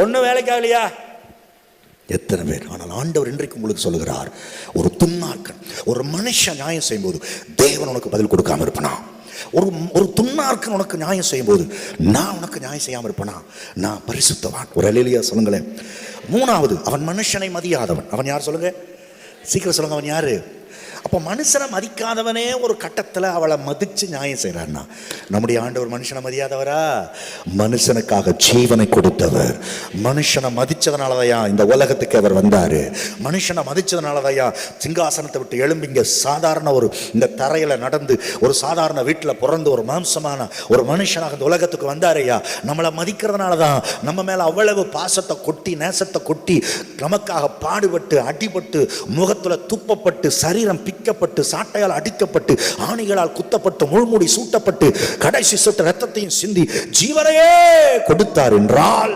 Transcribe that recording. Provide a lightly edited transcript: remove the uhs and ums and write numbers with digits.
ஒன்றும் வேலைக்காகலையா? எத்தனை பேர்? ஆனால் ஆண்டவர் இன்றைக்கு உங்களுக்கு சொல்லுகிறார், ஒரு துன்மார்க்கன், ஒரு மனுஷன் நியாயம் செய்யும்போது தேவன் உனக்கு பதில் கொடுக்காம இருப்பனா? ஒரு துன்மார்க்கன் உனக்கு நியாயம் செய்யும்போது நான் உனக்கு நியாயம் செய்யாம இருப்பனா? நான் பரிசுத்தவான். ஒரு அல்லேலூயா சொல்லுங்களேன். மூணாவது, அவன் மனுஷனை மதியாதவன். அவன் யார் சொல்லுங்க, சீக்கிரம் சொல்லுங்க, அவன் யாரு? அப்போ மனுஷனை மதிக்காதவனே ஒரு கட்டத்தில் அவளை மதிச்சு நியாயம் செய்கிறான்னா, நம்முடைய ஆண்டவர் மனுஷனை மதியாதவரா? மனுஷனுக்காக ஜீவனை கொடுத்தவர். மனுஷனை மதிச்சதுனாலதான் இந்த உலகத்துக்கு அவர் வந்தாரு. மனுஷனை மதிச்சதுனாலதான் சிங்காசனத்தை விட்டு எழும்பி இங்க சாதாரண ஒரு இந்த தரையில நடந்து ஒரு சாதாரண வீட்டில் பிறந்து ஒரு மாம்சமான ஒரு மனுஷனாக இந்த உலகத்துக்கு வந்தாரையா. நம்மளை மதிக்கிறதுனாலதான் நம்ம மேல அவ்வளவு பாசத்தை கொட்டி நேசத்தை கொட்டி நமக்காக பாடுபட்டு அடிபட்டு முகத்துல துப்பப்பட்டு சரீரம் பிக்கப்பட்டு சாட்டையால் அடிக்கப்பட்டு ஆணிகளால் குத்தப்பட்டு முள்முடி சூட்டப்பட்டு கடைசி சொட்டு ரத்தத்தையும் சிந்தி ஜீவனையே கொடுத்தார் என்றால்